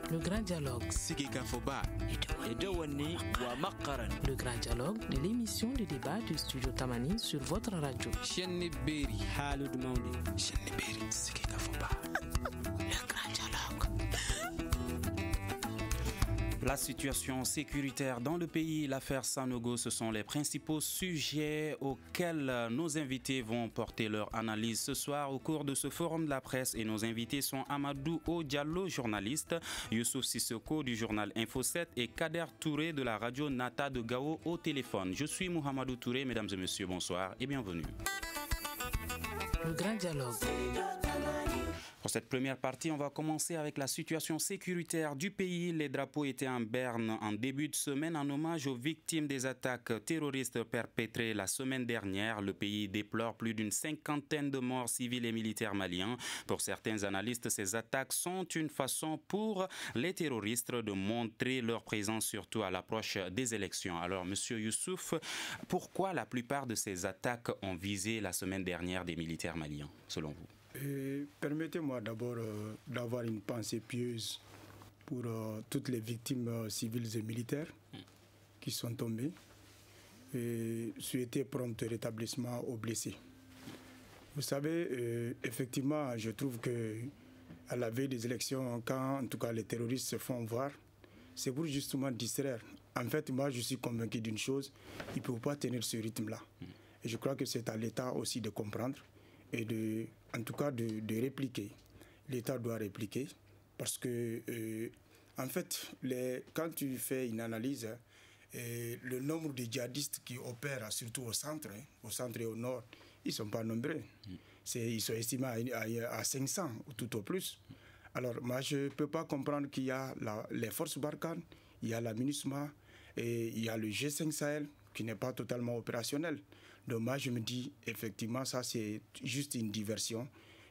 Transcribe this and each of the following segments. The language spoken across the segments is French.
Le grand dialogue. Le grand dialogue de l'émission de débat du studio Tamani sur votre radio. Le grand dialogue. La situation sécuritaire dans le pays, l'affaire Sanogo, ce sont les principaux sujets auxquels nos invités vont porter leur analyse ce soir au cours de ce forum de la presse. Et nos invités sont Amadou Diallo, journaliste, Youssouf Sissoko du journal Info 7 et Kader Touré de la radio Nata de Gao au téléphone. Je suis Mohamedou Touré, mesdames et messieurs, bonsoir et bienvenue. Le grand dialogue. Pour cette première partie, on va commencer avec la situation sécuritaire du pays. Les drapeaux étaient en berne en début de semaine en hommage aux victimes des attaques terroristes perpétrées la semaine dernière. Le pays déplore plus d'une cinquantaine de morts civils et militaires maliens. Pour certains analystes, ces attaques sont une façon pour les terroristes de montrer leur présence, surtout à l'approche des élections. Alors, Monsieur Youssouf, pourquoi la plupart de ces attaques ont visé la semaine dernière des militaires maliens, selon vous? Permettez-moi d'abord d'avoir une pensée pieuse pour toutes les victimes civiles et militaires qui sont tombées et souhaiter prompt rétablissement aux blessés. Vous savez, effectivement, je trouve que à la veille des élections, quand en tout cas les terroristes se font voir, c'est pour justement distraire. En fait, moi je suis convaincu d'une chose, ils ne peuvent pas tenir ce rythme-là. Et je crois que c'est à l'État aussi de comprendre et en tout cas de répliquer. L'État doit répliquer parce que, en fait, quand tu fais une analyse, le nombre de djihadistes qui opèrent, surtout au centre et au nord, ils ne sont pas nombreux. Ils sont estimés à 500 ou tout au plus. Alors, moi, je ne peux pas comprendre qu'il y a les forces Barkhane, il y a la MINUSMA et il y a le G5 Sahel qui n'est pas totalement opérationnel. Donc moi, je me dis, effectivement, ça c'est juste une diversion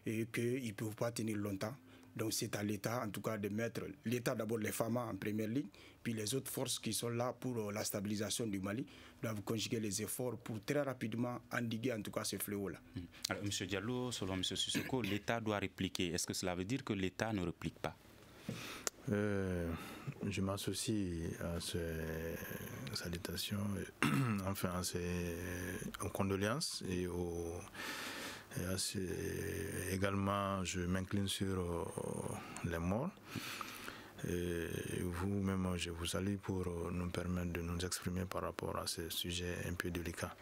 et qu'ils ne peuvent pas tenir longtemps. Donc c'est à l'État, en tout cas, de mettre l'État d'abord, les FAMA en première ligne, puis les autres forces qui sont là pour la stabilisation du Mali doivent conjuguer les efforts pour très rapidement endiguer en tout cas ce fléau-là. Alors, M. Diallo, selon M. Sissoko, l'État doit répliquer. Est-ce que cela veut dire que l'État ne réplique pas? Je m'associe à ces salutations, enfin à ces condoléances également je m'incline sur les morts. Et vous-même, je vous salue pour nous permettre de nous exprimer par rapport à ce sujet un peu délicat.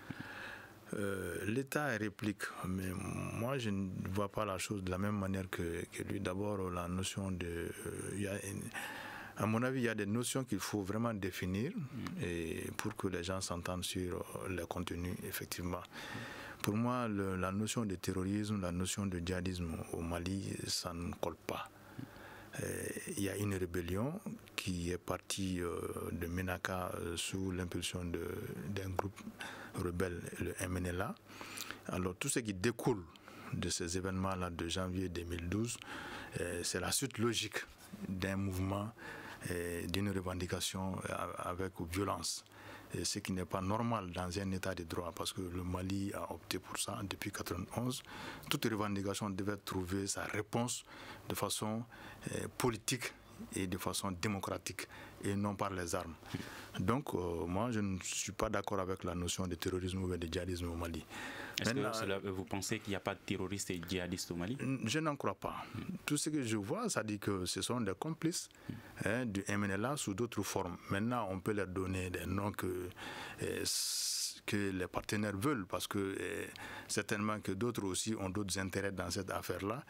L'État réplique, mais moi je ne vois pas la chose de la même manière que lui. D'abord, la notion de... à mon avis, il y a des notions qu'il faut vraiment définir et pour que les gens s'entendent sur le contenu, effectivement. Pour moi, la notion de terrorisme, la notion de djihadisme au Mali, ça ne colle pas. Il y a une rébellion qui est partie de Ménaka sous l'impulsion d'un groupe rebelle, le MNLA. Alors tout ce qui découle de ces événements-là de janvier 2012, c'est la suite logique d'un mouvement, d'une revendication avec violence. Et ce qui n'est pas normal dans un état de droit, parce que le Mali a opté pour ça depuis 1991. Toute revendication devait trouver sa réponse de façon politique et de façon démocratique et non par les armes. Donc moi je ne suis pas d'accord avec la notion de terrorisme ou de djihadisme au Mali. Est-ce que vous pensez qu'il n'y a pas de terroristes et djihadistes au Mali? Je n'en crois pas. Tout ce que je vois, ça dit que ce sont des complices du MNLA sous d'autres formes. Maintenant, on peut leur donner des noms que les partenaires veulent, parce que certainement que d'autres aussi ont d'autres intérêts dans cette affaire-là.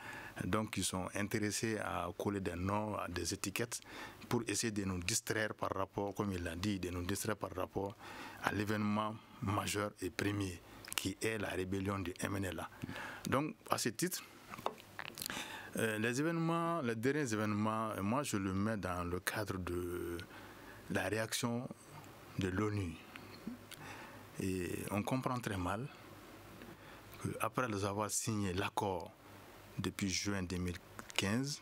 Donc ils sont intéressés à coller des noms, à des étiquettes pour essayer de nous distraire par rapport, comme il l'a dit, de nous distraire par rapport à l'événement majeur et premier qui est la rébellion du MNLA. Donc à ce titre, les derniers événements, moi je le mets dans le cadre de la réaction de l'ONU. Et on comprend très mal qu'après avoir signé l'accord depuis juin 2015,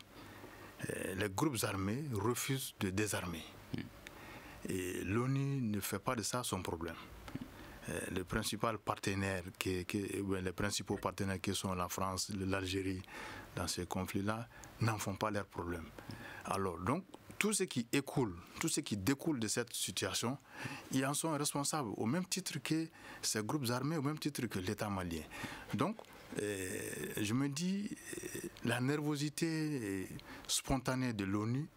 les groupes armés refusent de désarmer. Et l'ONU ne fait pas de ça son problème. Les principaux partenaires qui sont la France, l'Algérie dans ces conflits-là n'en font pas leur problème. Alors donc tout ce qui découle de cette situation, ils en sont responsables au même titre que ces groupes armés, au même titre que l'État malien. Donc, je me dis, la nervosité spontanée de l'ONU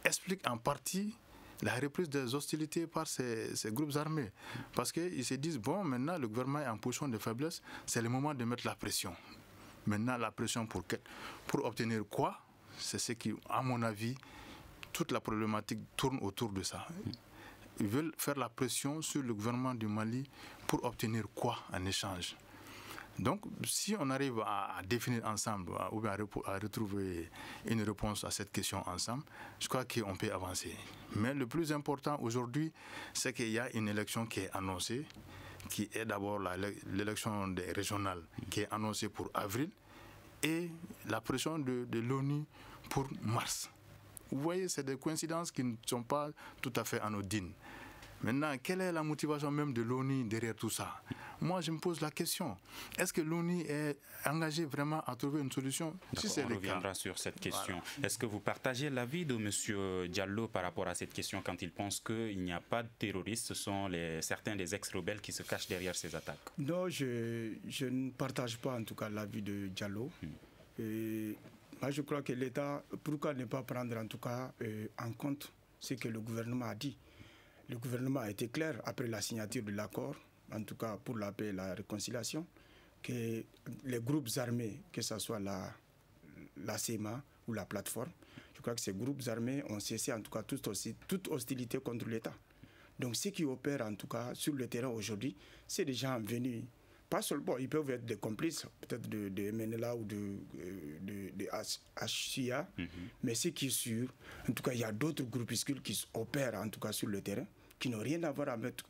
explique en partie la reprise des hostilités par ces groupes armés. Parce qu'ils se disent, bon, maintenant le gouvernement est en position de faiblesse, c'est le moment de mettre la pression. Maintenant, la pression pour obtenir quoi? C'est ce qui, à mon avis, toute la problématique tourne autour de ça. Ils veulent faire la pression sur le gouvernement du Mali pour obtenir quoi en échange? Donc, si on arrive à définir ensemble ou bien à retrouver une réponse à cette question ensemble, je crois qu'on peut avancer. Mais le plus important aujourd'hui, c'est qu'il y a une élection qui est annoncée, qui est d'abord l'élection régionale, qui est annoncée pour avril, et la pression de l'ONU pour mars. Vous voyez, c'est des coïncidences qui ne sont pas tout à fait anodines. Maintenant, quelle est la motivation même de l'ONU derrière tout ça? Moi, je me pose la question. Est-ce que l'ONU est engagée vraiment à trouver une solution? Si c'est on reviendra sur cette question. Voilà. Est-ce que vous partagez l'avis de M. Diallo par rapport à cette question quand il pense qu'il n'y a pas de terroristes, ce sont certains des ex-rebelles qui se cachent derrière ces attaques? Non, je ne partage pas en tout cas l'avis de Diallo. Et moi, je crois que l'État, pourquoi ne pas prendre en tout cas en compte ce que le gouvernement a dit? Le gouvernement a été clair après la signature de l'accord, en tout cas pour la paix et la réconciliation, que les groupes armés, que ce soit la CMA ou la plateforme, je crois que ces groupes armés ont cessé en tout cas toute hostilité contre l'État. Donc ce qui opère en tout cas sur le terrain aujourd'hui, c'est des gens venus, pas seulement, ils peuvent être des complices peut-être de MNLA ou de HCA, mais ce qui est sûr, en tout cas il y a d'autres groupuscules qui opèrent en tout cas sur le terrain, qui n'ont rien à voir avec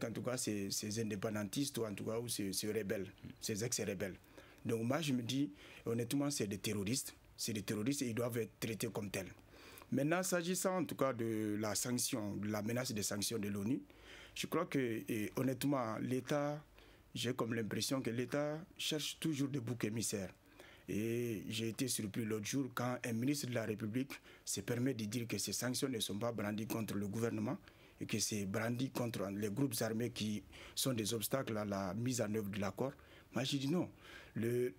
en tout cas ces indépendantistes ou en tout cas ou ces rebelles, ces ex-rebelles. Donc moi je me dis, honnêtement, c'est des terroristes et ils doivent être traités comme tels. Maintenant, s'agissant en tout cas de la sanction, de la menace de sanctions de l'ONU, je crois que honnêtement, l'État, j'ai comme l'impression que l'État cherche toujours des boucs émissaires. Et j'ai été surpris l'autre jour quand un ministre de la République se permet de dire que ces sanctions ne sont pas brandies contre le gouvernement, et que c'est brandi contre les groupes armés qui sont des obstacles à la mise en œuvre de l'accord. Moi, j'ai dit non.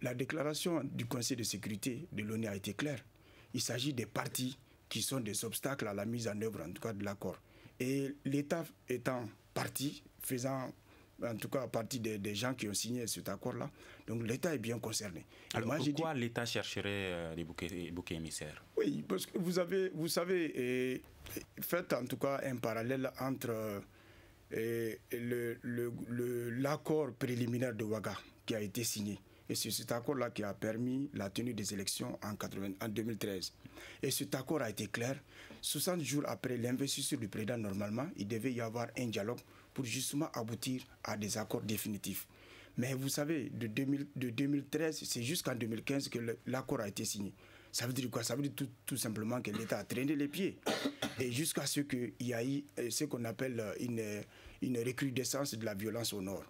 La déclaration du Conseil de sécurité de l'ONU a été claire. Il s'agit des partis qui sont des obstacles à la mise en œuvre, en tout cas, de l'accord. Et l'État étant parti, faisant en tout cas partie des gens qui ont signé cet accord-là, donc l'État est bien concerné. Alors moi, pourquoi l'État chercherait des boucs émissaires? Oui, parce que vous savez, faites en tout cas un parallèle entre l'accord préliminaire de Ouaga qui a été signé. Et c'est cet accord-là qui a permis la tenue des élections en 2013. Et cet accord a été clair. 60 jours après l'investiture du président, normalement, il devait y avoir un dialogue pour justement aboutir à des accords définitifs. Mais vous savez, de 2013, c'est jusqu'en 2015 que l'accord a été signé. Ça veut dire quoi? Ça veut dire tout simplement que l'État a traîné les pieds. Et jusqu'à ce qu'il y ait ce qu'on appelle une recrudescence de la violence au nord.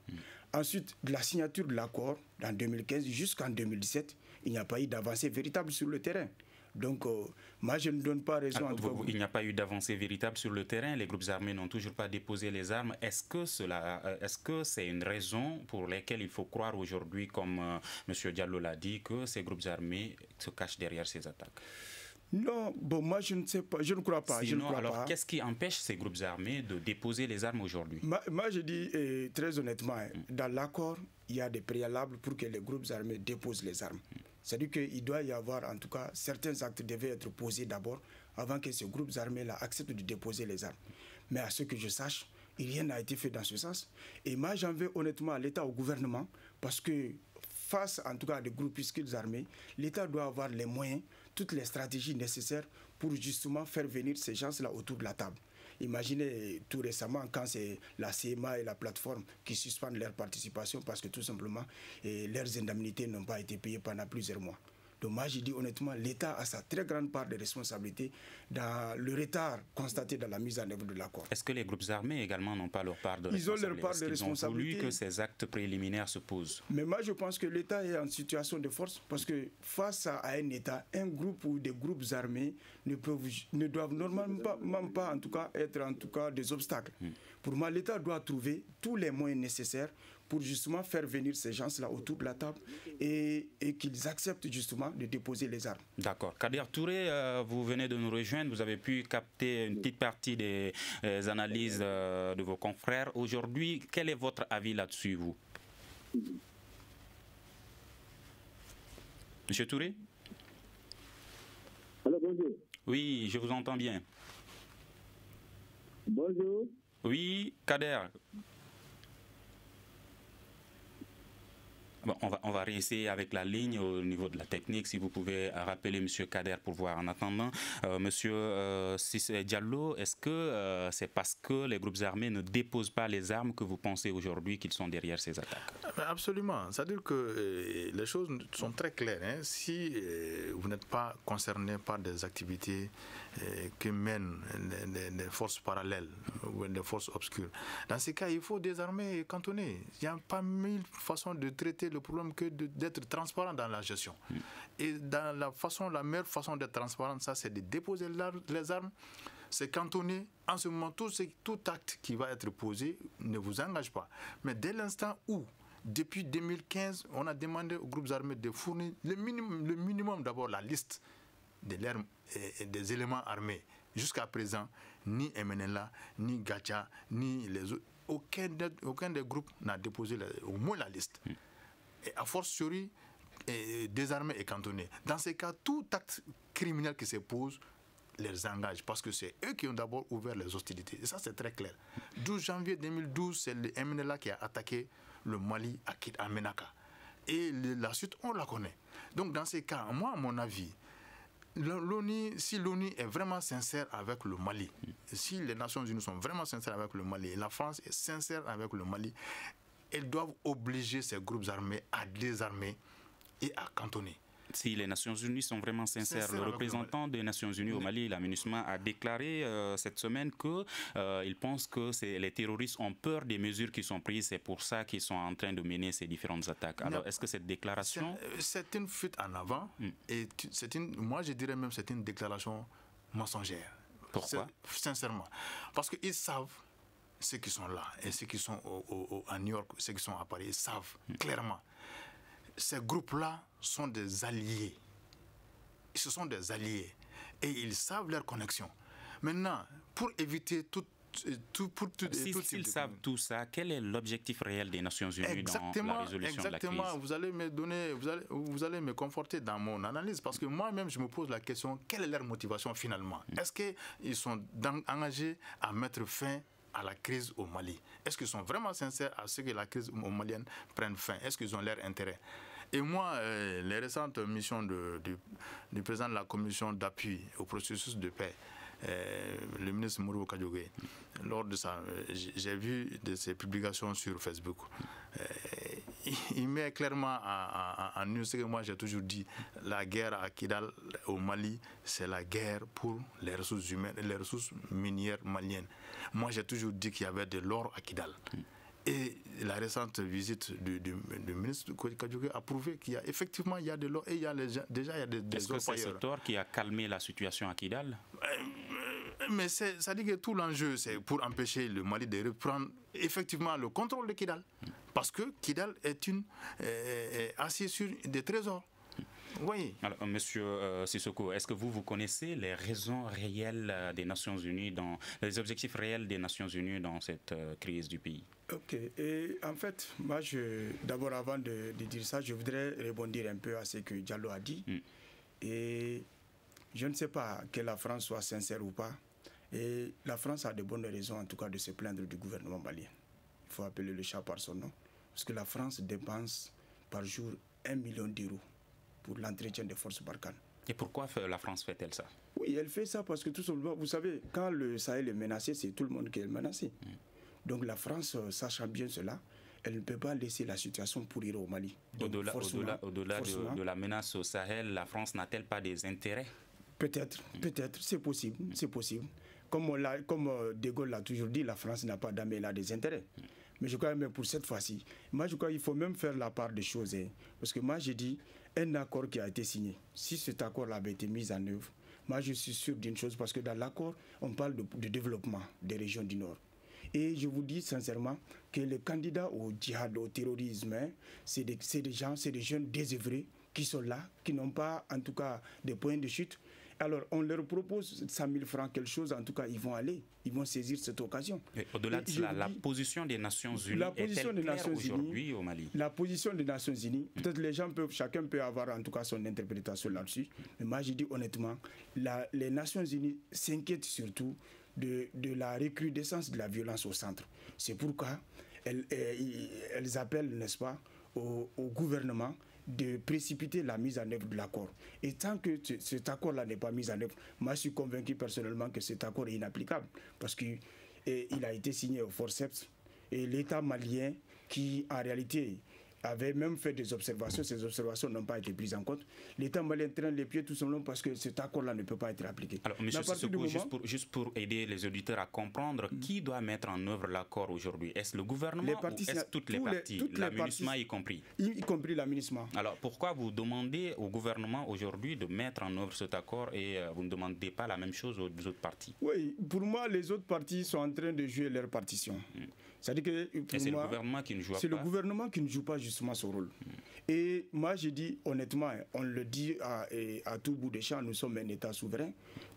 Ensuite, de la signature de l'accord en 2015 jusqu'en 2017, il n'y a pas eu d'avancée véritable sur le terrain. Donc, moi, je ne donne pas raison. Il n'y a pas eu d'avancée véritable sur le terrain. Les groupes armés n'ont toujours pas déposé les armes. Est-ce que c'est une raison pour laquelle il faut croire aujourd'hui, comme M. Diallo l'a dit, que ces groupes armés se cachent derrière ces attaques? Non, bon, moi je ne sais pas, je ne crois pas. Sinon, alors qu'est-ce qui empêche ces groupes armés de déposer les armes aujourd'hui? Moi je dis très honnêtement, dans l'accord, il y a des préalables pour que les groupes armés déposent les armes. C'est-à-dire qu'il doit y avoir, en tout cas, certains actes devaient être posés d'abord avant que ces groupes armés-là acceptent de déposer les armes. Mais à ce que je sache, rien n'a été fait dans ce sens. Et moi j'en veux honnêtement à l'État, au gouvernement, parce que face en tout cas à des groupuscules armés, l'État doit avoir les moyens, toutes les stratégies nécessaires pour justement faire venir ces gens-là autour de la table. Imaginez tout récemment quand c'est la CMA et la plateforme qui suspendent leur participation parce que tout simplement leurs indemnités n'ont pas été payées pendant plusieurs mois. Donc moi, je dis honnêtement, l'État a sa très grande part de responsabilité dans le retard constaté dans la mise en œuvre de l'accord. Est-ce que les groupes armés également n'ont pas leur part de responsabilité? Ils ont leur part de Ils responsabilité. ont voulu que ces actes préliminaires se posent. Mais moi, je pense que l'État est en situation de force parce que face à un État, un groupe ou des groupes armés ne doivent normalement pas en tout cas être des obstacles. Pour moi, l'État doit trouver tous les moyens nécessaires pour justement faire venir ces gens-là autour de la table et qu'ils acceptent justement de déposer les armes. D'accord. Kader Touré, vous venez de nous rejoindre, vous avez pu capter une petite partie des analyses de vos confrères. Aujourd'hui, quel est votre avis là-dessus, vous? Monsieur Touré? Alors, bonjour. Oui, je vous entends bien. Bonjour. Oui, Kader. Bon, on va réessayer avec la ligne au niveau de la technique. Si vous pouvez rappeler M. Kader pour voir. En attendant, M. Cissé Diallo, est-ce que c'est parce que les groupes armés ne déposent pas les armes que vous pensez aujourd'hui qu'ils sont derrière ces attaques? Absolument. C'est-à-dire que les choses sont très claires. Hein. Si vous n'êtes pas concerné par des activités que mènent des forces parallèles ou des forces obscures, dans ces cas, il faut désarmer et cantonner. Il n'y a pas mille façons de traiter le problème que d'être transparent dans la gestion. Et dans la meilleure façon d'être transparent, ça c'est de déposer les armes, c'est cantonner. En ce moment, tout acte qui va être posé ne vous engage pas. Mais dès l'instant où, depuis 2015, on a demandé aux groupes armés de fournir le minimum d'abord la liste des éléments armés. Jusqu'à présent, ni MNLA, ni Gacha, ni les autres, aucun des groupes n'a déposé au moins la liste. Et a fortiori, désarmés et cantonnés. Dans ces cas, tout acte criminel qui se pose les engage parce que c'est eux qui ont d'abord ouvert les hostilités. Et ça, c'est très clair. 12 janvier 2012, c'est le MNLA qui a attaqué le Mali à Menaka. Et la suite, on la connaît. Donc, dans ces cas, moi, à mon avis, si l'ONU est vraiment sincère avec le Mali, si les Nations Unies sont vraiment sincères avec le Mali, et la France est sincère avec le Mali, elles doivent obliger ces groupes armés à désarmer et à cantonner. Si les Nations Unies sont vraiment sincères, le représentant des Nations Unies au Mali, la MINUSMA, a déclaré cette semaine qu'il pense que les terroristes ont peur des mesures qui sont prises, c'est pour ça qu'ils sont en train de mener ces différentes attaques. Alors, est-ce que cette déclaration... C'est une fuite en avant, et moi je dirais même que c'est une déclaration mensongère. Pourquoi? Sincèrement. Parce qu'ils savent, ceux qui sont là, et ceux qui sont à New York, ceux qui sont à Paris, ils savent clairement. Ces groupes-là sont des alliés. Ce sont des alliés. Et ils savent leur connexion. Maintenant, pour éviter s'ils savent tout ça, quel est l'objectif réel des Nations Unies dans la résolution de la crise? Exactement. Vous allez me conforter dans mon analyse parce que moi-même, je me pose la question, quelle est leur motivation finalement? Est-ce qu'ils sont engagés à mettre fin à la crise au Mali? Est-ce qu'ils sont vraiment sincères à ce que la crise malienne prenne fin? Est-ce qu'ils ont leur intérêt? Et moi, les récentes missions du président de la commission d'appui au processus de paix, le ministre Modibo Kadiogé, lors de ça, j'ai vu de ses publications sur Facebook. Il met clairement en nu ce que moi j'ai toujours dit, la guerre à Kidal au Mali, c'est la guerre pour les ressources humaines et les ressources minières maliennes. Moi j'ai toujours dit qu'il y avait de l'or à Kidal. Et la récente visite du ministre Kadiogé a prouvé qu'il y a effectivement il y a de l'or et il y a déjà il y a des Est-ce que c'est cet or qui a calmé la situation à Kidal? Mais ça dit que tout l'enjeu, c'est pour empêcher le Mali de reprendre effectivement le contrôle de Kidal. Parce que Kidal est assis sur des trésors. Oui. Alors, Monsieur Sissoko, est-ce que vous connaissez les raisons réelles des Nations Unies, les objectifs réels des Nations Unies dans cette crise du pays? Ok. Et en fait, moi, d'abord, avant de dire ça, je voudrais rebondir un peu à ce que Diallo a dit. Et je ne sais pas que la France soit sincère ou pas. Et la France a de bonnes raisons, en tout cas, de se plaindre du gouvernement malien. Il faut appeler le chat par son nom. Parce que la France dépense par jour 1 million d'euros pour l'entretien des forces Barkhane. Et pourquoi la France fait-elle ça? Oui, elle fait ça parce que tout simplement, vous savez, quand le Sahel est menacé, c'est tout le monde qui est menacé. Donc la France, sachant bien cela, elle ne peut pas laisser la situation pourrir au Mali. Au-delà de la menace au Sahel, la France n'a-t-elle pas des intérêts? Peut-être, c'est possible, c'est possible. Comme De Gaulle l'a toujours dit, la France n'a pas d'âme, elle a des intérêts. Mais je crois même pour cette fois-ci, moi je crois qu'il faut même faire la part des choses. Parce que moi j'ai dit, un accord qui a été signé, si cet accord avait été mis en œuvre, moi je suis sûr d'une chose, parce que dans l'accord, on parle de développement des régions du Nord. Et je vous dis sincèrement que les candidats au djihad, au terrorisme, c'est des jeunes désœuvrés qui sont là, qui n'ont pas en tout cas des points de chute. Alors on leur propose 100 000 francs, quelque chose, en tout cas ils vont aller, ils vont saisir cette occasion. Au-delà de cela, la position des Nations Unies est-elle claire aujourd'hui au Mali? La position des Nations Unies, peut-être chacun peut avoir en tout cas son interprétation là-dessus, mais moi je dis honnêtement, les Nations Unies s'inquiètent surtout de la recrudescence de la violence au centre. C'est pourquoi elles appellent, n'est-ce pas, au gouvernement de précipiter la mise en œuvre de l'accord. Et tant que cet accord-là n'est pas mis en œuvre, moi je suis convaincu personnellement que cet accord est inapplicable, parce qu'il a été signé au forceps, et l'État malien qui en réalité avait même fait des observations, ces observations n'ont pas été prises en compte. L'État malien traîne les pieds tout simplement parce que cet accord-là ne peut pas être appliqué. Alors, M. Sissoko, juste pour aider les auditeurs à comprendre, qui doit mettre en œuvre l'accord aujourd'hui? Est-ce le gouvernement ou est-ce toutes les parties, la MINUSMA y compris? Y compris la MINUSMA. Alors, pourquoi vous demandez au gouvernement aujourd'hui de mettre en œuvre cet accord et vous ne demandez pas la même chose aux autres parties? Oui, pour moi, les autres parties sont en train de jouer leur partition. C'est-à-dire que pour c'est moi, le gouvernement qui ne joue pas. C'est le gouvernement qui ne joue pas justement son rôle. Et moi, je dis honnêtement, on le dit à tout bout de champ, nous sommes un État souverain.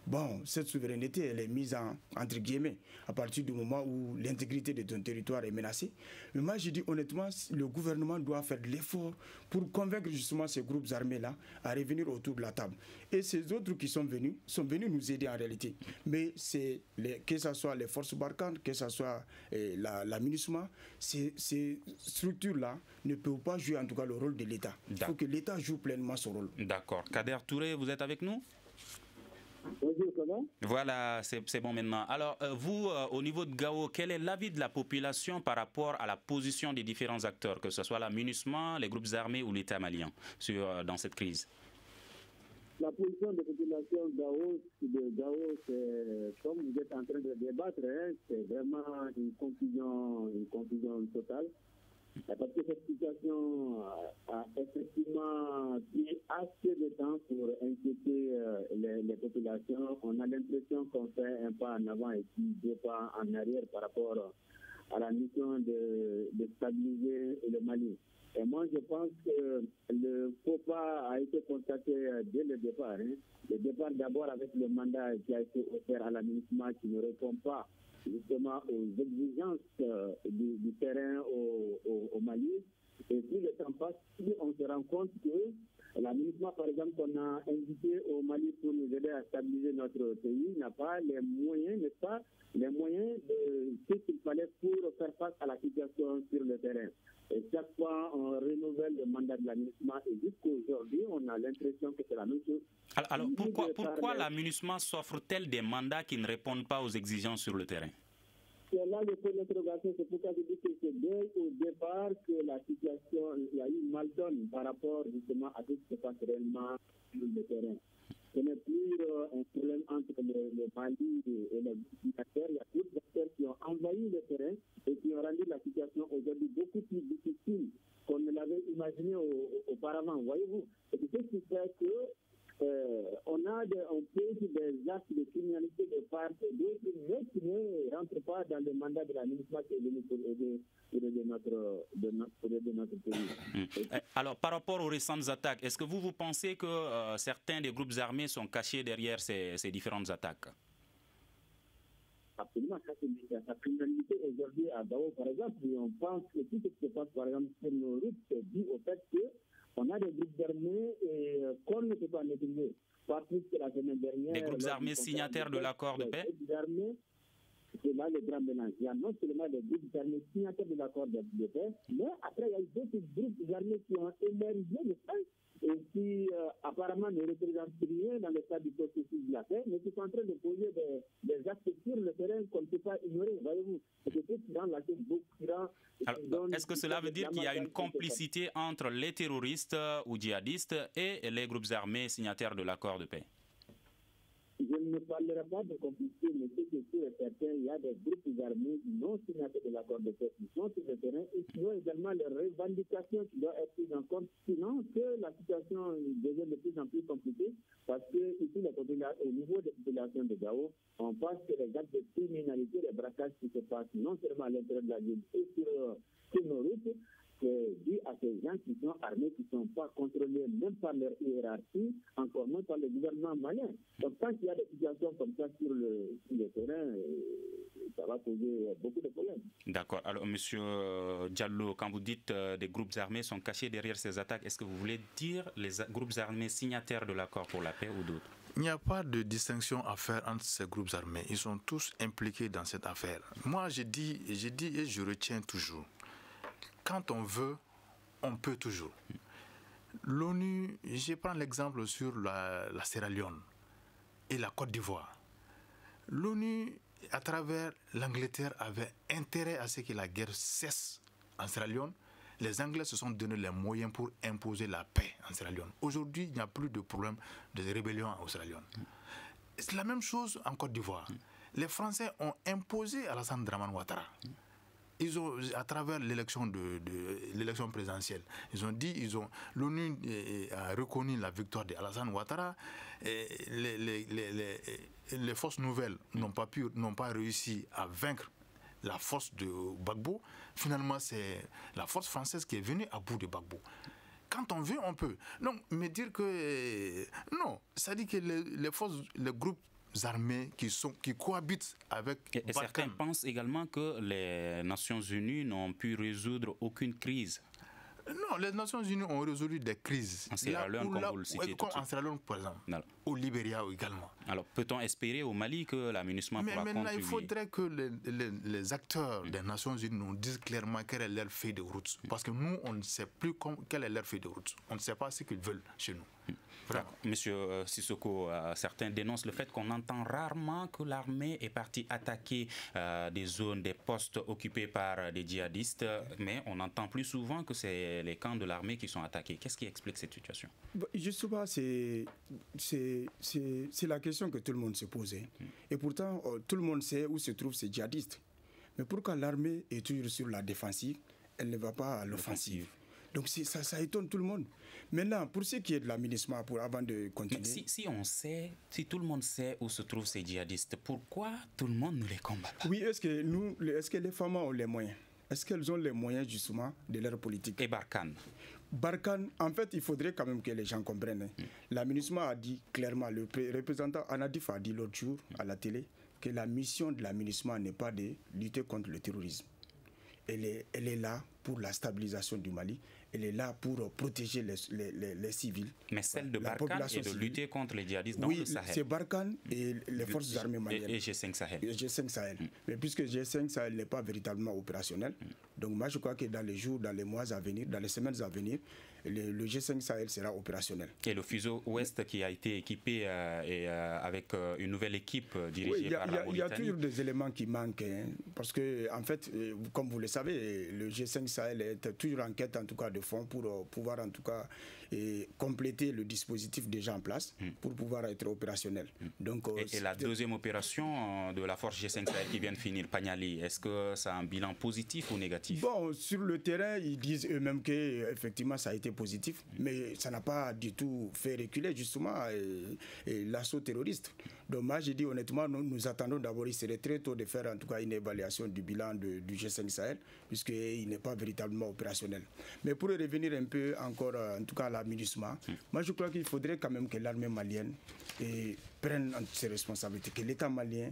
Bon, cette souveraineté, elle est mise entre guillemets à partir du moment où l'intégrité de ton territoire est menacée. Mais moi, je dis honnêtement, le gouvernement doit faire de l'effort pour convaincre justement ces groupes armés-là à revenir autour de la table. Et ces autres qui sont venus nous aider en réalité. Mais que ce soit les forces Barkhane, que ce soit la MINUSMA, ces structures-là ne peuvent pas jouer en tout cas le rôle de l'État. Il faut que l'État joue pleinement son rôle. D'accord. Kader Touré, vous êtes avec nous? Bonjour, comment? Voilà, c'est bon maintenant. Alors, vous, au niveau de Gao, quel est l'avis de la population par rapport à la position des différents acteurs, que ce soit la MINUSMA, les groupes armés ou l'État malien dans cette crise? La position des populations de Gao, c'est, comme vous êtes en train de débattre, c'est vraiment une confusion totale. Parce que cette situation a effectivement pris assez de temps pour inquiéter les populations. On a l'impression qu'on fait un pas en avant et deux pas en arrière par rapport à la mission de stabiliser le Mali. Et moi, je pense que le faux pas a été constaté dès le départ. Le départ d'abord avec le mandat qui a été offert à la MINUSMA qui ne répond pas justement aux exigences du terrain au Mali. Et plus le temps passe, plus on se rend compte que la MINUSMA, par exemple, qu'on a invité au Mali pour nous aider à stabiliser notre pays, n'a pas les moyens, n'est-ce pas, les moyens de ce qu'il fallait pour faire face à la situation sur le terrain. Et chaque fois, on renouvelle le mandat de la MINUSMA et jusqu'aujourd'hui, on a l'impression que c'est la même chose. Alors pourquoi la MINUSMA s'offre-t-elle des mandats qui ne répondent pas aux exigences sur le terrain? C'est là le point d'interrogation. C'est pourquoi je dis que c'est dès au départ que la situation, il y a eu une mal-donne par rapport justement à ce qui se passe réellement sur le terrain. Ce n'est plus un problème entre le Mali et les acteurs. Il y a d'autres acteurs qui ont envahi le terrain et qui ont rendu la situation aujourd'hui beaucoup plus difficile qu'on ne l'avait imaginé auparavant. Voyez-vous, et c'est ce qui fait que on pose des actes de criminalité de part et d'autre, mais qui ne rentrent pas dans le mandat de la MINUSMA qui est venu pour aider notre pays. Alors, par rapport aux récentes attaques, est-ce que vous pensez que certains des groupes armés sont cachés derrière ces différentes attaques? Absolument, ça c'est la criminalité aujourd'hui à Gao, par exemple. Et on pense que tout ce qui se passe, par exemple, sur nos routes, c'est dû au fait qu'on a des groupes armés qu'on ne peut pas maîtriser. Pas plus que la semaine dernière. Des groupes armés signataires de l'accord de paix? C'est là le grand mélange. Il y a non seulement des groupes armés signataires de l'accord de paix, mais après il y a d'autres groupes armés qui ont émergé et qui apparemment ne représentent rien dans le cadre du processus de la paix, mais qui sont en train de poser des actes sur le terrain qu'on ne peut pas ignorer, voyez-vous. Alors, est-ce que cela veut dire qu'il y a une complicité entre les terroristes ou djihadistes et les groupes armés signataires de l'accord de paix? Je ne parlerai pas de complicité, mais ce qui est sûr et certain, il y a des groupes armés non signataires de l'accord de paix qui sont sur le terrain et qui ont également les revendications qui doivent être prises en compte, sinon que la situation devient de plus en plus compliquée, parce que ici, au niveau des populations de Gao, on pense que les actes de criminalité, les braquages qui se passent non seulement à l'intérieur de la ville et sur nos routes, c'est dû à ces gens qui sont armés, qui ne sont pas contrôlés même par leur hiérarchie, encore moins par le gouvernement malien. Donc quand il y a des situations comme ça sur le terrain, ça va poser beaucoup de problèmes. D'accord. Alors, Monsieur Diallo, quand vous dites des groupes armés sont cachés derrière ces attaques, est-ce que vous voulez dire les groupes armés signataires de l'accord pour la paix ou d'autres? Il n'y a pas de distinction à faire entre ces groupes armés. Ils sont tous impliqués dans cette affaire. Moi, je dis et je retiens toujours. Quand on veut, on peut toujours. L'ONU, je prends l'exemple sur la Sierra Leone et la Côte d'Ivoire. L'ONU, à travers l'Angleterre, avait intérêt à ce que la guerre cesse en Sierra Leone. Les Anglais se sont donné les moyens pour imposer la paix en Sierra Leone. Aujourd'hui, il n'y a plus de problème de rébellion en Sierra Leone. C'est la même chose en Côte d'Ivoire. Les Français ont imposé Alassane Dramane Ouattara. Ils ont, à travers l'élection l'élection présidentielle, l'ONU a reconnu la victoire d'Alassane Ouattara. Les forces nouvelles n'ont pas réussi à vaincre la force de Gbagbo. Finalement, c'est la force française qui est venue à bout de Gbagbo. Quand on veut, on peut. Donc, me dire que non, ça dit que les groupes armés qui cohabitent avec et certains pensent également que les Nations Unies n'ont pu résoudre aucune crise. Non, les Nations Unies ont résolu des crises. En Sierra Leone, comme vous le citez tout de suite. En Sierra Leone, par exemple. Alors. Au Libéria également. Alors, peut-on espérer au Mali que la MINUSMA pourra contribuer? Mais maintenant, il faudrait que les acteurs des Nations Unies nous disent clairement quelle est leur feuille de route. Parce que nous, on ne sait plus quelle est leur feuille de route. On ne sait pas ce qu'ils veulent chez nous. Monsieur Sissoko, certains dénoncent le fait qu'on entend rarement que l'armée est partie attaquer des zones, des postes occupés par des djihadistes, mais on entend plus souvent que c'est les camps de l'armée qui sont attaqués. Qu'est-ce qui explique cette situation? Justement, c'est la question que tout le monde se posait. Et pourtant, tout le monde sait où se trouvent ces djihadistes. Mais pourquoi l'armée est toujours sur la défensive, elle ne va pas à l'offensive? Donc ça étonne tout le monde. Maintenant, pour ce qui est de la MINUSMA, avant de continuer... Mais si tout le monde sait où se trouvent ces djihadistes, pourquoi tout le monde ne les combat pas? Oui, est-ce que les femmes ont les moyens? Est-ce qu'elles ont les moyens justement de leur politique? Et Barkhane? Barkhane, en fait, il faudrait quand même que les gens comprennent. La MINUSMA a dit clairement, le représentant Anadif a dit l'autre jour à la télé, que la mission de la MINUSMA n'est pas de lutter contre le terrorisme. Elle est là pour la stabilisation du Mali. Elle est là pour protéger les civils. Mais celle de Barkhane est de lutter contre les djihadistes dans le Sahel. Oui, c'est Barkhane et les forces armées maliennes. Et G5 Sahel. G5 Sahel. Mais puisque G5 Sahel n'est pas véritablement opérationnel, donc moi je crois que dans les jours, dans les mois à venir, dans les semaines à venir, le G5 Sahel sera opérationnel. Et le fuseau ouest qui a été équipé avec une nouvelle équipe dirigée par la Mauritanie. Il y a toujours des éléments qui manquent, parce que en fait, comme vous le savez, le G5 Sahel est toujours en quête en tout cas de fonds pour pouvoir en tout cas compléter le dispositif déjà en place pour pouvoir être opérationnel. Donc, et la deuxième opération de la force G5 Sahel qui vient de finir, Pagnali, est-ce que ça a un bilan positif ou négatif? Bon, sur le terrain, ils disent eux-mêmes qu'effectivement ça a été positif, mais ça n'a pas du tout fait reculer justement l'assaut terroriste. Donc moi j'ai dit honnêtement, nous attendons d'abord, il serait très tôt de faire en tout cas une évaluation du bilan du G5 Sahel, puisqu'il n'est pas véritablement opérationnel. Mais pour revenir un peu encore en tout cas à la MINUSMA, moi je crois qu'il faudrait quand même que l'armée malienne prenne ses responsabilités, que l'État malien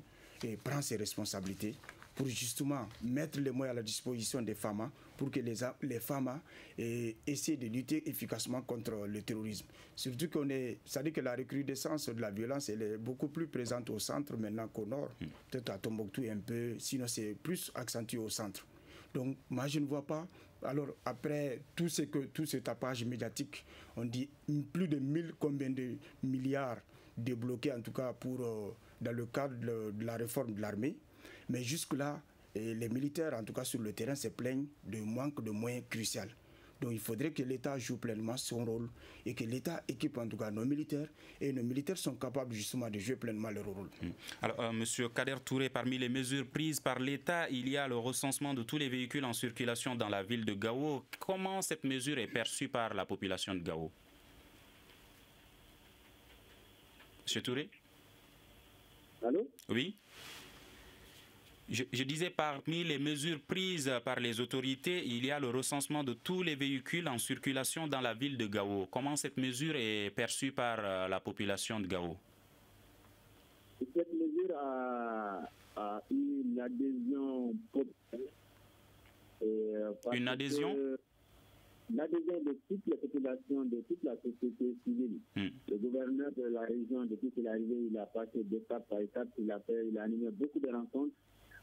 prenne ses responsabilités pour justement mettre les moyens à la disposition des FAMA pour que les FAMA essaient de lutter efficacement contre le terrorisme. Surtout ça dit que la recrudescence de la violence elle est beaucoup plus présente au centre maintenant qu'au nord. Peut-être à Tombouctou un peu, sinon c'est plus accentué au centre. Donc moi je ne vois pas. Alors après tout ce tapage médiatique, on dit plus de 1000 combien de milliards débloqués en tout cas pour dans le cadre de la réforme de l'armée. Mais jusque-là, les militaires en tout cas sur le terrain se plaignent de manque de moyens cruciaux. Donc il faudrait que l'État joue pleinement son rôle et que l'État équipe en tout cas nos militaires, et nos militaires sont capables justement de jouer pleinement leur rôle. Alors, Monsieur Kader Touré, parmi les mesures prises par l'État, il y a le recensement de tous les véhicules en circulation dans la ville de Gao. Comment cette mesure est perçue par la population de Gao? Monsieur Touré? Allô? Oui. Je disais, parmi les mesures prises par les autorités, il y a le recensement de tous les véhicules en circulation dans la ville de Gao. Comment cette mesure est perçue par la population de Gao? Cette mesure a eu une adhésion populaire. Une adhésion? L'adhésion de toute la population, de toute la société civile. Le gouverneur de la région, depuis qu'il est arrivé, il a passé d'étape par étape, il a animé beaucoup de rencontres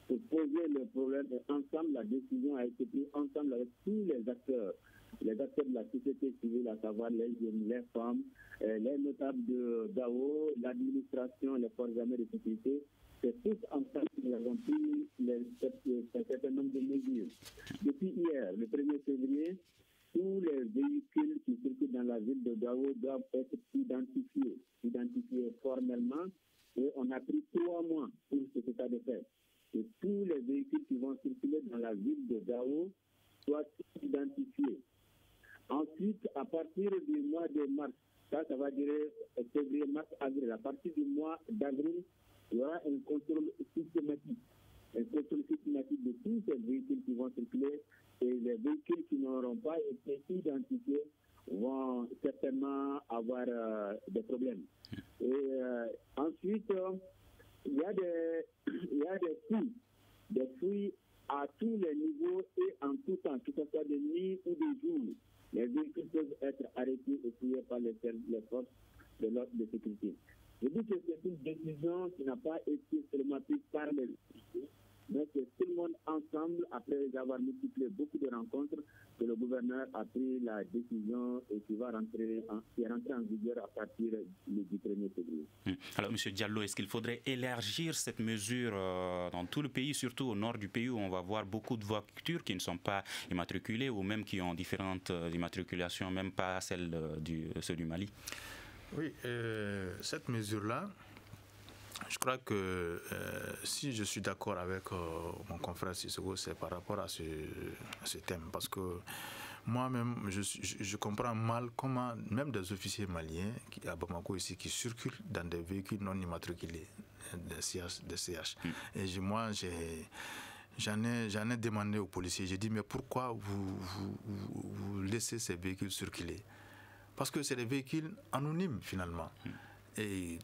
pour poser le problème, et ensemble, la décision a été prise ensemble avec tous les acteurs de la société civile, à savoir les jeunes, les femmes, les notables de Gao, l'administration, les forces armées de sécurité. C'est tous ensemble que nous avons pris un certain nombre de mesures. Depuis hier, le 1er février, tous les véhicules qui circulent dans la ville de Gao doivent être identifiés formellement, et on a pris 3 mois pour cet état de fait. Et tous les véhicules qui vont circuler dans la ville de Gao soient identifiés. Ensuite, à partir du mois de mars, ça va durer février, mars, avril. À partir du mois d'avril, il y aura un contrôle systématique. Un contrôle systématique de tous ces véhicules qui vont circuler, et les véhicules qui n'auront pas été identifiés vont certainement avoir des problèmes. Et ensuite, il y a des fouilles à tous les niveaux et en tout temps, que ce soit de nuit ou de jour. Les véhicules peuvent être arrêtés et fouillés par les forces de l'ordre de sécurité. Je dis que c'est une décision qui n'a pas été seulement prise par les autorités, mais c'est tout le monde ensemble, après avoir multiplié beaucoup de rencontres, que le gouverneur a pris la décision et qui est rentrée en vigueur à partir du 1er février. Alors, M. Diallo, est-ce qu'il faudrait élargir cette mesure dans tout le pays, surtout au nord du pays, où on va voir beaucoup de voitures qui ne sont pas immatriculées ou même qui ont différentes immatriculations, même pas celles du Mali? Oui, cette mesure-là, je crois que si je suis d'accord avec mon confrère Sissoko, c'est par rapport à ce thème. Parce que moi-même, je comprends mal comment même des officiers maliens à Bamako ici qui circulent dans des véhicules non immatriculés, des CH. Et j'en ai demandé aux policiers, j'ai dit mais pourquoi vous laissez ces véhicules circuler? Parce que c'est des véhicules anonymes finalement. Et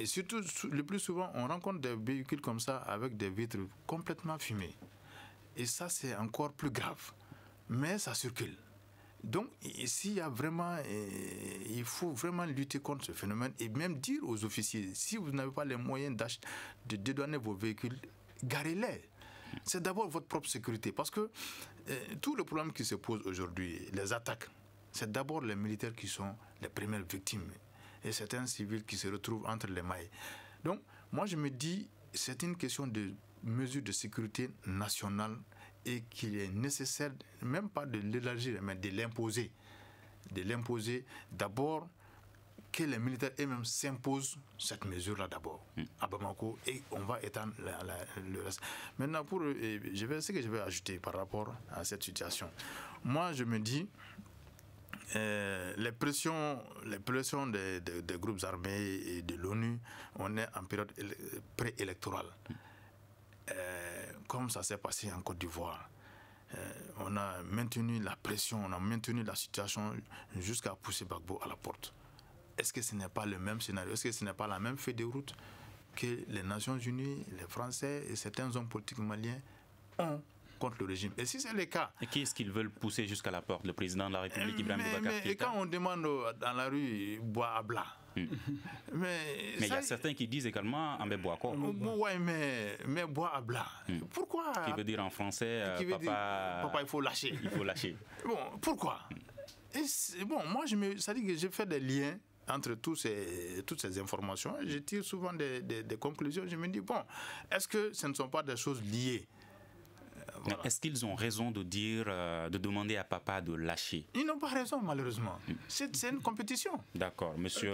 surtout, le plus souvent, on rencontre des véhicules comme ça avec des vitres complètement fumées. Et ça, c'est encore plus grave. Mais ça circule. Donc, ici, il faut vraiment lutter contre ce phénomène et même dire aux officiers, si vous n'avez pas les moyens de dédouaner vos véhicules, garez-les. C'est d'abord votre propre sécurité. Parce que tout le problème qui se pose aujourd'hui, les attaques, c'est d'abord les militaires qui sont les premières victimes et certains civils qui se retrouvent entre les mailles. Donc, moi, je me dis, c'est une question de mesure de sécurité nationale et qu'il est nécessaire, même pas de l'élargir, mais de l'imposer. De l'imposer d'abord, que les militaires eux-mêmes s'imposent cette mesure-là d'abord à Bamako, et on va étendre le reste. Maintenant, ce que je vais ajouter par rapport à cette situation. Moi, je me dis, les pressions des groupes armés et de l'ONU, on est en période préélectorale. Comme ça s'est passé en Côte d'Ivoire. On a maintenu la pression, on a maintenu la situation jusqu'à pousser Gbagbo à la porte. Est-ce que ce n'est pas le même scénario? Est-ce que ce n'est pas la même feuille de route que les Nations Unies, les Français et certains hommes politiques maliens ont contre le régime? Et si c'est le cas... Et qui est-ce qu'ils veulent pousser jusqu'à la porte? Le président de la République, Ibrahim Boubacar Keïta? Et quand on demande dans la rue, bois à blanc, Mais il y a certains qui disent également « bois quoi ». Oui, mais bois à blanc. Pourquoi? Qui veut dire en français papa, il faut lâcher. Il faut lâcher. Bon, pourquoi? Moi, ça dit que j'ai fait des liens entre toutes ces informations. Je tire souvent des conclusions. Je me dis, est-ce que ce ne sont pas des choses liées? Voilà. Est-ce qu'ils ont raison de dire, de demander à papa de lâcher? Ils n'ont pas raison, malheureusement. C'est une compétition. D'accord. Monsieur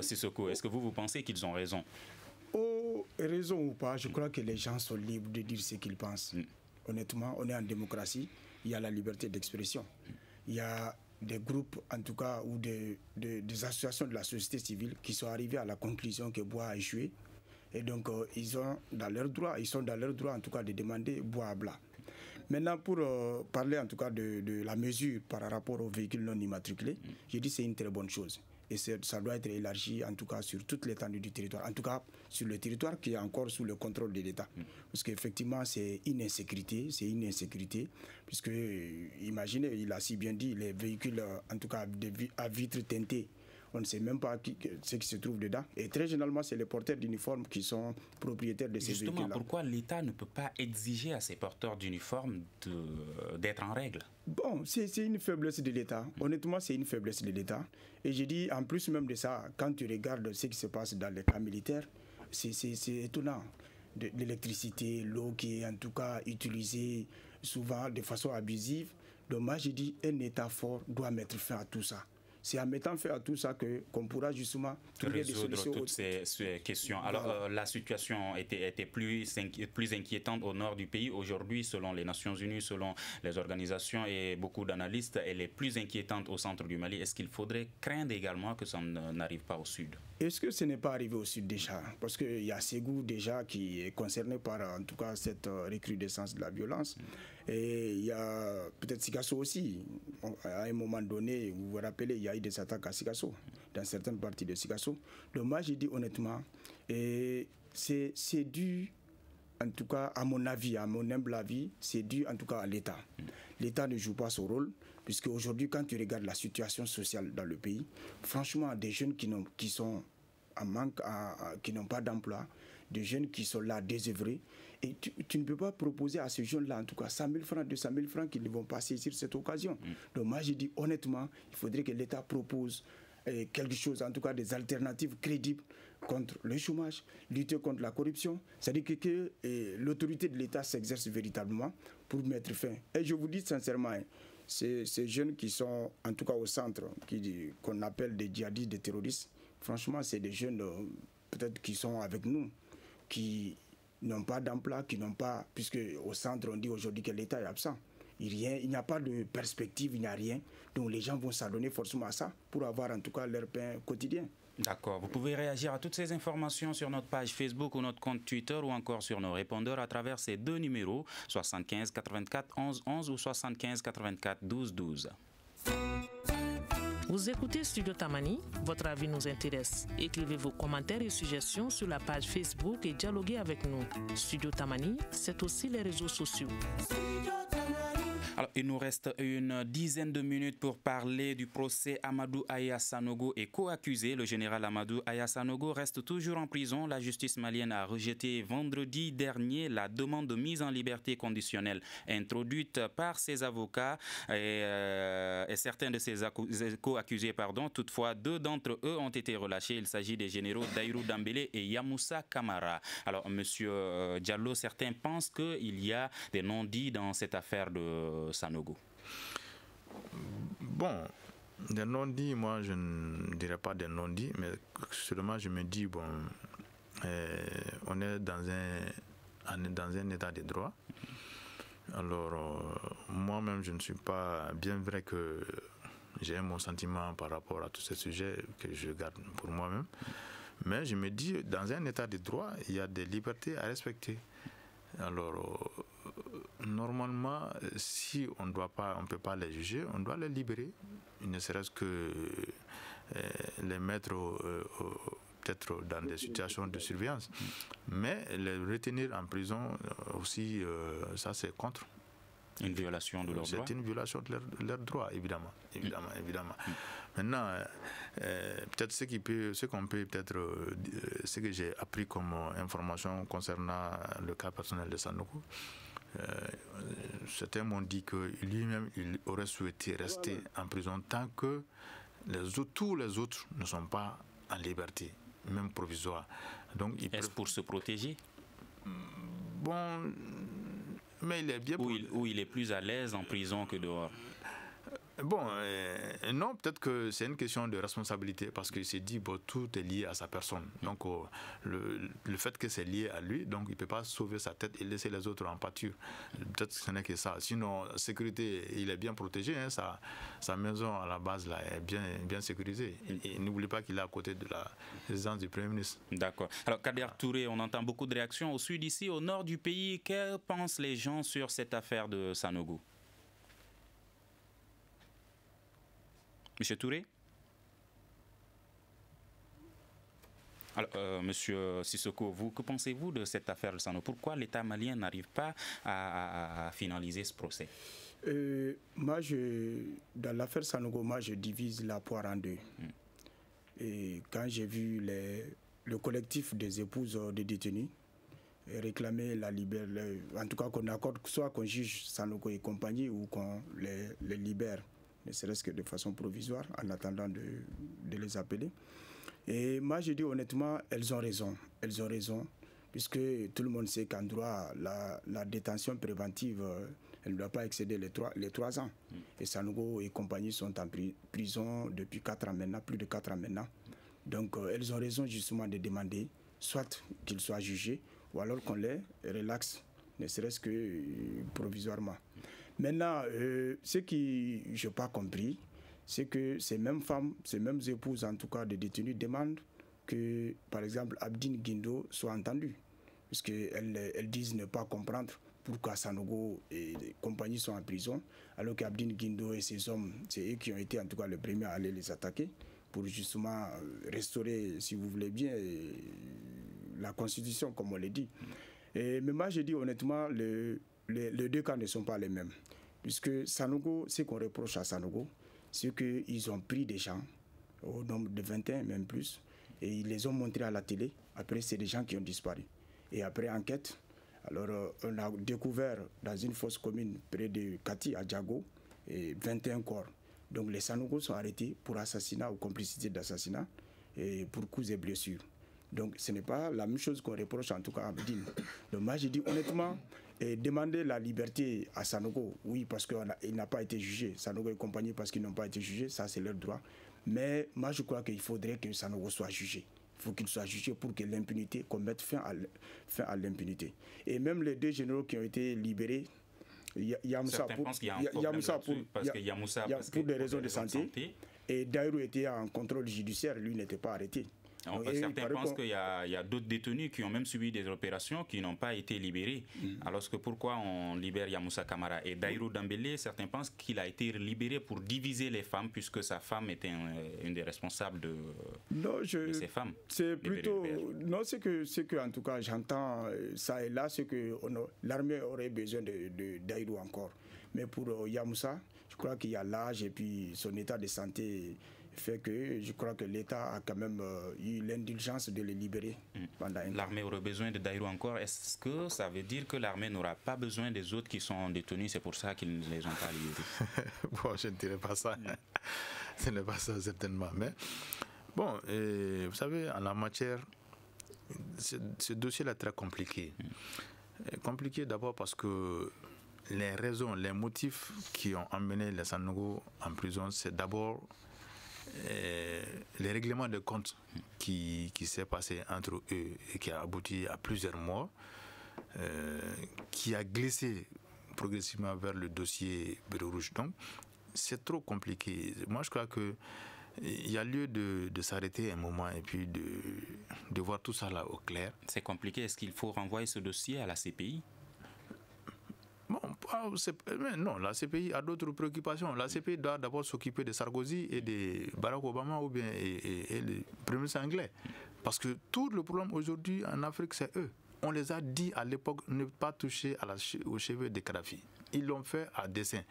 Sissoko, est-ce que vous pensez qu'ils ont raison? Raison ou pas, je crois que les gens sont libres de dire ce qu'ils pensent. Honnêtement, on est en démocratie, il y a la liberté d'expression. Il y a des groupes, en tout cas, ou des associations de la société civile qui sont arrivés à la conclusion que bois a échoué. Et donc, ils sont dans leur droit en tout cas de demander bois à blanc. Maintenant, pour parler en tout cas de la mesure par rapport aux véhicules non immatriculés, je dis que c'est une très bonne chose. Et ça doit être élargi en tout cas sur toute l'étendue du territoire, en tout cas sur le territoire qui est encore sous le contrôle de l'État. Parce qu'effectivement, c'est une insécurité, puisque, imaginez, il a si bien dit, les véhicules, en tout cas à vitres teintées, on ne sait même pas ce qui se trouve dedans. Et très généralement, c'est les porteurs d'uniformes qui sont propriétaires de ces véhicules-là. Justement, pourquoi l'État ne peut pas exiger à ces porteurs d'uniformes d'être en règle? Bon, c'est une faiblesse de l'État. Honnêtement, c'est une faiblesse de l'État. Et j'ai dit, en plus même de ça, quand tu regardes ce qui se passe dans les camps militaires, c'est étonnant. De l'électricité, l'eau qui est en tout cas utilisée souvent de façon abusive. Donc moi, j'ai dit, un État fort doit mettre fin à tout ça. C'est en mettant fin à tout ça qu'on pourra justement trouver des solutions. Toutes ces questions. Alors, voilà. La situation était plus inquiétante au nord du pays. Aujourd'hui, selon les Nations Unies, selon les organisations et beaucoup d'analystes, elle est plus inquiétante au centre du Mali. Est-ce qu'il faudrait craindre également que ça n'arrive pas au sud? Est-ce que ce n'est pas arrivé au sud déjà? Parce qu'il y a Ségou déjà qui est concerné par en tout cas cette recrudescence de la violence. Et il y a peut-être Sikasso aussi. À un moment donné, vous vous rappelez, il y a eu des attaques à Sikasso, dans certaines parties de Sikasso. Donc moi, j'ai dit honnêtement, c'est dû, en tout cas à mon avis, à mon humble avis, c'est dû en tout cas à l'État. L'État ne joue pas son rôle, puisque aujourd'hui, quand tu regardes la situation sociale dans le pays, franchement, des jeunes qui sont en manque, qui n'ont pas d'emploi, des jeunes qui sont là désœuvrés, et tu ne peux pas proposer à ces jeunes-là, en tout cas 100 000 francs, 200 000 francs, qu'ils ne vont pas saisir cette occasion. Donc moi, j'ai dit honnêtement, il faudrait que l'État propose quelque chose, en tout cas des alternatives crédibles contre le chômage, lutter contre la corruption. C'est-à-dire que l'autorité de l'État s'exerce véritablement pour mettre fin. Et je vous dis sincèrement, ces jeunes qui sont en tout cas au centre, qu'on appelle des djihadistes, des terroristes, franchement, c'est des jeunes peut-être qui sont avec nous, qui n'ont pas d'emploi, qui n'ont pas, puisque au centre on dit aujourd'hui que l'État est absent. Il n'y a pas de perspective, il n'y a rien. Donc les gens vont s'adonner forcément à ça pour avoir en tout cas leur pain quotidien. D'accord. Vous pouvez réagir à toutes ces informations sur notre page Facebook ou notre compte Twitter ou encore sur nos répondeurs à travers ces deux numéros, 75 84 11 11 ou 75 84 12 12. Vous écoutez Studio Tamani, votre avis nous intéresse. Écrivez vos commentaires et suggestions sur la page Facebook et dialoguez avec nous. Studio Tamani, c'est aussi les réseaux sociaux. Alors, il nous reste une dizaine de minutes pour parler du procès Amadou Aya Sanogo et co-accusé. Le général Amadou Aya Sanogo reste toujours en prison. La justice malienne a rejeté vendredi dernier la demande de mise en liberté conditionnelle introduite par ses avocats et certains de ses co-accusés. Toutefois, deux d'entre eux ont été relâchés. Il s'agit des généraux Daïrou Dambélé et Yamoussa Kamara. Alors, monsieur Diallo, certains pensent qu'il y a des non-dits dans cette affaire de Sanogo. Bon, des non-dits, moi je ne dirais pas des non-dits, mais seulement je me dis, bon, on est dans un état de droit. Alors, moi-même, je ne suis pas, bien vrai que j'ai mon sentiment par rapport à tous ces sujets que je garde pour moi-même, mais je me dis, dans un état de droit, il y a des libertés à respecter. Alors, normalement, si on ne peut pas les juger, on doit les libérer, ne serait-ce que les mettre peut-être dans des situations de surveillance. Mais les retenir en prison aussi, ça c'est contre. Une violation de leurs droits. C'est une violation de leurs droits, évidemment. Maintenant, peut-être ce que j'ai appris comme information concernant le cas personnel de Sanogo, certains m'ont dit que lui-même, il aurait souhaité rester en prison tant que tous les autres ne sont pas en liberté, même provisoire. Donc, est-ce pour se protéger? Bon, mais il est bien... Ou il est plus à l'aise en prison que dehors? Bon, non, peut-être que c'est une question de responsabilité parce qu'il s'est dit bon, tout est lié à sa personne. Donc le fait que c'est lié à lui, donc il ne peut pas sauver sa tête et laisser les autres en pâture. Peut-être que ce n'est que ça. Sinon, sécurité, il est bien protégé. Hein, sa maison à la base là est bien sécurisée. Et n'oubliez pas qu'il est à côté de la résidence du Premier ministre. D'accord. Alors Kader Touré, on entend beaucoup de réactions au sud ici, au nord du pays. Que pensent les gens sur cette affaire de Sanogo? Monsieur Touré? Alors, Monsieur Sissoko, que pensez-vous de cette affaire de Sanogo? Pourquoi l'État malien n'arrive pas à finaliser ce procès? Dans l'affaire Sanogo, je divise la poire en deux. Et quand j'ai vu le collectif des épouses des détenus réclamer la liberté, en tout cas qu'on accorde, soit qu'on juge Sanogo et compagnie ou qu'on les libère, ne serait-ce que de façon provisoire, en attendant de les appeler. Et moi, je dis honnêtement, elles ont raison. Elles ont raison, puisque tout le monde sait qu'en droit, la détention préventive, elle ne doit pas excéder les 3 ans. Et Sanogo et compagnie sont en prison depuis 4 ans maintenant, plus de 4 ans maintenant. Donc, elles ont raison justement de demander soit qu'ils soient jugés, ou alors qu'on les relaxe, ne serait-ce que provisoirement. Maintenant, ce que je n'ai pas compris, c'est que ces mêmes femmes, ces mêmes épouses, en tout cas des détenus, demandent que, par exemple, Abdine Guindo soit entendu. Puisqu'elles disent ne pas comprendre pourquoi Sanogo et compagnie sont en prison, alors qu'Abdine Guindo et ses hommes, c'est eux qui ont été en tout cas les premiers à aller les attaquer, pour justement restaurer, si vous voulez bien, la Constitution, comme on l'a dit. Mais moi, je dis honnêtement, les deux cas ne sont pas les mêmes. Puisque Sanogo, ce qu'on reproche à Sanogo, c'est qu'ils ont pris des gens, au nombre de 21, même plus, et ils les ont montrés à la télé. Après, c'est des gens qui ont disparu. Et après enquête, alors on a découvert dans une fosse commune près de Kati, à Djago, 21 corps. Donc les Sanogo sont arrêtés pour assassinat ou complicité d'assassinat et pour coups et blessures. Donc ce n'est pas la même chose qu'on reproche en tout cas à Abdine. Donc moi je dis honnêtement, demander la liberté à Sanogo, oui parce qu'il n'a pas été jugé, Sanogo et compagnie parce qu'ils n'ont pas été jugés, ça c'est leur droit. Mais moi je crois qu'il faudrait que Sanogo soit jugé. Il faut qu'il soit jugé pour que l'impunité, qu'on mette fin à l'impunité. Et même les 2 généraux qui ont été libérés, Yamoussa pour des raisons de santé, et Daïrou était en contrôle judiciaire, lui n'était pas arrêté. Certains pensent qu'il y a d'autres détenus qui ont même subi des opérations qui n'ont pas été libérés. Alors que pourquoi on libère Yamoussa Kamara et Daïrou Dambélé, certains pensent qu'il a été libéré pour diviser les femmes puisque sa femme était une des responsables de ces femmes. C'est plutôt... Non, c'est que en tout cas j'entends ça et là, c'est que l'armée aurait besoin de Daïrou encore. Mais pour Yamoussa, je crois qu'il y a l'âge et puis son état de santé fait que je crois que l'État a quand même eu l'indulgence de les libérer pendant un temps. L'armée aurait besoin de Daïrou encore. Est-ce que ça veut dire que l'armée n'aura pas besoin des autres qui sont détenus? C'est pour ça qu'ils ne les ont pas libérés? Bon, je ne dirais pas ça. Ce n'est pas ça certainement. Mais bon, vous savez, en la matière, ce dossier-là est très compliqué. Compliqué d'abord parce que les raisons, les motifs qui ont emmené les Sanogo en prison, c'est d'abord les règlements de compte qui s'est passé entre eux et qui a abouti à plusieurs morts, qui a glissé progressivement vers le dossier Bédo Rouge. Donc, c'est trop compliqué. Moi, je crois qu'il y a lieu de s'arrêter un moment et puis de voir tout ça là au clair. C'est compliqué. Est-ce qu'il faut renvoyer ce dossier à la CPI? Bon, non, la CPI a d'autres préoccupations. La CPI doit d'abord s'occuper de Sarkozy et de Barack Obama ou bien et le Premier ministre anglais. Parce que tout le problème aujourd'hui en Afrique, c'est eux. On les a dit à l'époque ne pas toucher aux cheveux des Kadhafi. Ils l'ont fait à dessein.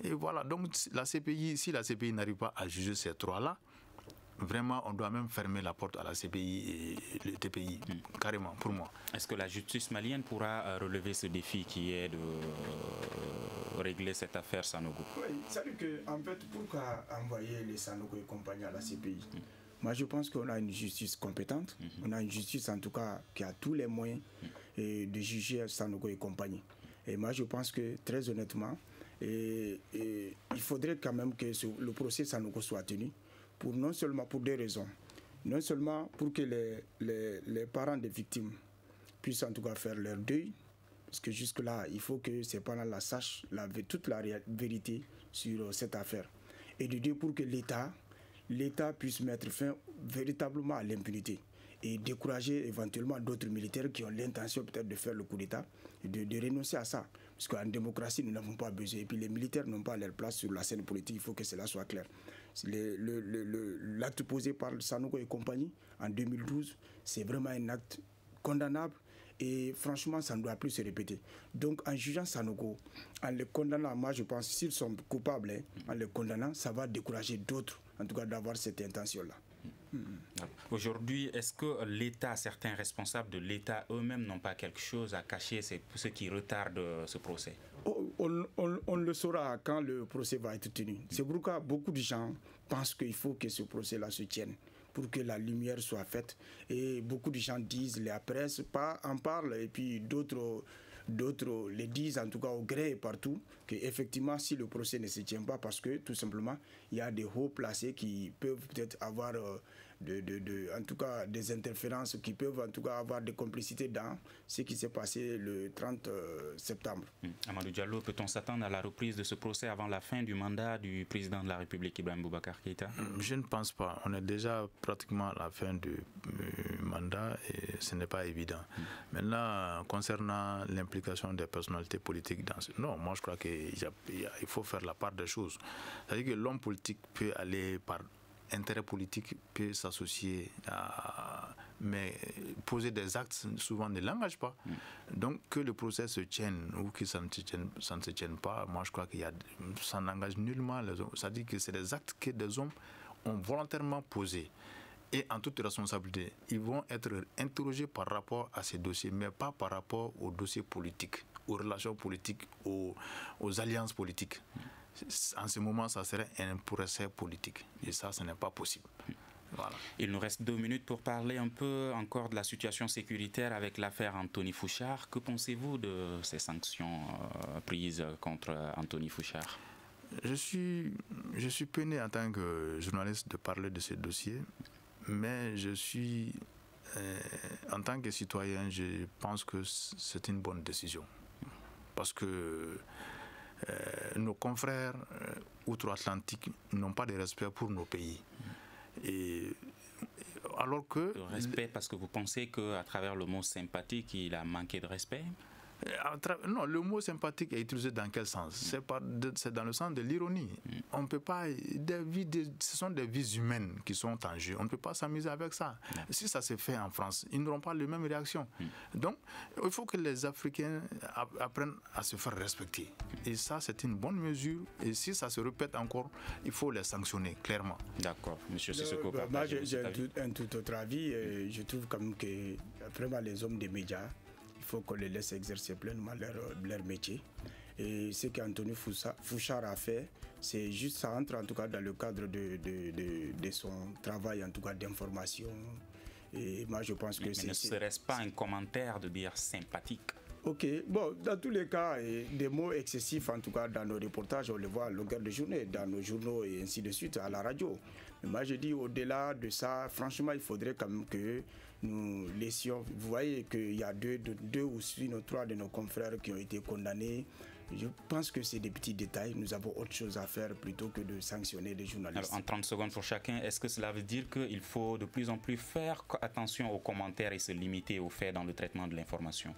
Et voilà, donc la CPI, si la CPI n'arrive pas à juger ces trois-là, vraiment, on doit même fermer la porte à la CPI et le TPI, carrément, pour moi. Est-ce que la justice malienne pourra relever ce défi qui est de régler cette affaire Sanogo? Oui, c'est-à-dire qu'en fait, pourquoi envoyer les Sanogo et compagnie à la CPI? Moi, je pense qu'on a une justice compétente. On a une justice, en tout cas, qui a tous les moyens de juger Sanogo et compagnie. Et moi, je pense que, très honnêtement, il faudrait quand même que le procès Sanogo soit tenu. Non seulement pour des raisons, non seulement pour que les parents des victimes puissent en tout cas faire leur deuil, parce que jusque-là, il faut que ces parents-là sachent toute la vérité sur cette affaire. Et de deux, pour que l'État puisse mettre fin véritablement à l'impunité et décourager éventuellement d'autres militaires qui ont l'intention peut-être de faire le coup d'État et de renoncer à ça. Parce qu'en démocratie, nous n'avons pas besoin. Et puis les militaires n'ont pas leur place sur la scène politique, il faut que cela soit clair. L'acte posé par Sanogo et compagnie en 2012, c'est vraiment un acte condamnable et franchement, ça ne doit plus se répéter. Donc en jugeant Sanogo, en les condamnant, moi je pense s'ils sont coupables, en les condamnant, ça va décourager d'autres, en tout cas d'avoir cette intention-là. Aujourd'hui, est-ce que l'État, certains responsables de l'État eux-mêmes n'ont pas quelque chose à cacher, c'est ce qui retarde ce procès? On le saura quand le procès va être tenu. C'est pourquoi beaucoup de gens pensent qu'il faut que ce procès-là se tienne pour que la lumière soit faite. Et beaucoup de gens disent, la presse en parle, et puis d'autres les disent, en tout cas au gré et partout, qu'effectivement, si le procès ne se tient pas, parce que tout simplement, il y a des hauts placés qui peuvent peut-être avoir en tout cas des interférences, qui peuvent en tout cas avoir des complicités dans ce qui s'est passé le 30 septembre. Amadou Diallo, peut-on s'attendre à la reprise de ce procès avant la fin du mandat du président de la République, Ibrahim Boubacar Keïta? Je ne pense pas. On est déjà pratiquement à la fin du mandat et ce n'est pas évident. Maintenant, concernant l'implication des personnalités politiques dans ce... Non, moi je crois qu'il faut faire la part des choses. C'est-à-dire que l'homme politique peut aller par intérêt politique, peut s'associer mais poser des actes souvent ne l'engage pas. Donc que le procès se tienne ou que ça ne se tienne pas, moi je crois que ça n'engage nullement les hommes. C'est-à-dire que c'est des actes que des hommes ont volontairement posés. Et en toute responsabilité, ils vont être interrogés par rapport à ces dossiers, mais pas par rapport aux dossiers politiques, aux relations politiques, aux alliances politiques. En ce moment, ça serait un procès politique. Et ça, ce n'est pas possible. Voilà. Il nous reste 2 minutes pour parler un peu encore de la situation sécuritaire avec l'affaire Anthony Fouchard. Que pensez-vous de ces sanctions prises contre Anthony Fouchard? Je suis peiné en tant que journaliste de parler de ces dossiers, mais en tant que citoyen, je pense que c'est une bonne décision. Parce que nos confrères outre-Atlantique n'ont pas de respect pour nos pays. Et alors que... Le respect parce que vous pensez qu'à travers le mot sympathique, il a manqué de respect? Non, le mot sympathique est utilisé dans quel sens? C'est dans le sens de l'ironie. On peut pas, ce sont des vies humaines qui sont en jeu. On ne peut pas s'amuser avec ça. Si ça se fait en France, ils n'auront pas les mêmes réactions. Donc, il faut que les Africains apprennent à se faire respecter. Et ça, c'est une bonne mesure. Et si ça se répète encore, il faut les sanctionner, clairement. D'accord. Monsieur Sissoko, moi, j'ai un tout autre avis. Je trouve quand même que vraiment les hommes des médias, il faut qu'on les laisse exercer pleinement leur métier. Et ce qu'Anthony Fouchard a fait, c'est juste, ça entre en tout cas dans le cadre de son travail en tout cas d'information. Et moi je pense que ne serait-ce pas un commentaire de dire sympathique? Ok, bon, dans tous les cas, des mots excessifs, en tout cas dans nos reportages, on les voit à longueur de journée, dans nos journaux et ainsi de suite, à la radio. Mais moi je dis, au-delà de ça, franchement, il faudrait quand même que nous laissions... Vous voyez qu'il y a deux ou sinon 3 de nos confrères qui ont été condamnés. Je pense que c'est des petits détails. Nous avons autre chose à faire plutôt que de sanctionner les journalistes. Alors, en 30 secondes pour chacun, est-ce que cela veut dire qu'il faut de plus en plus faire attention aux commentaires et se limiter aux faits dans le traitement de l'information?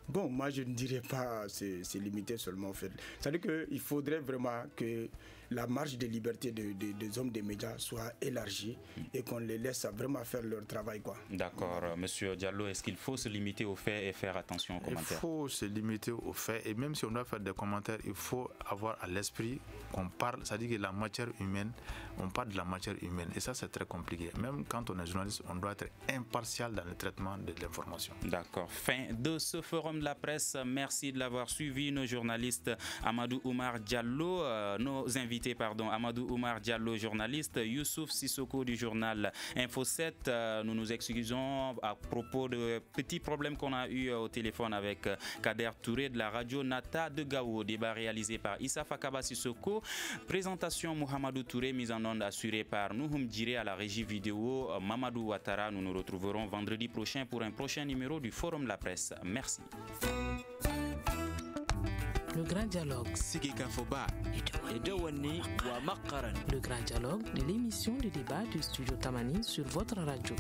Bon, moi je ne dirais pas c'est limité seulement au fait. C'est-à-dire qu'il faudrait vraiment que la marge de liberté des hommes des médias soit élargie et qu'on les laisse vraiment faire leur travail, quoi. D'accord. Monsieur Diallo, est-ce qu'il faut se limiter aux faits et faire attention aux commentaires? Il faut se limiter aux faits, et même si on doit faire des commentaires, il faut avoir à l'esprit qu'on parle, c'est-à-dire que la matière humaine, on parle de la matière humaine, et ça c'est très compliqué. Même quand on est journaliste, on doit être impartial dans le traitement de l'information. D'accord. Fin de ce forum de la presse. Merci de l'avoir suivi. Nos journalistes Amadou Oumar Diallo, nos invités, Amadou Oumar Diallo, journaliste, Youssouf Sissoko du journal Info 7. Nous nous excusons à propos de petits problèmes qu'on a eu au téléphone avec Kader Touré de la radio Nata de Gao. Débat réalisé par Issa Fakaba Sissoko. Présentation Mohamedou Touré, mise en onde assurée par Nouhoum Djiré à la régie vidéo. Mamadou Ouattara. Nous nous retrouverons vendredi prochain pour un prochain numéro du Forum de la presse. Merci. Le grand dialogue. Le grand dialogue de l'émission de débat du studio Tamani sur votre radio.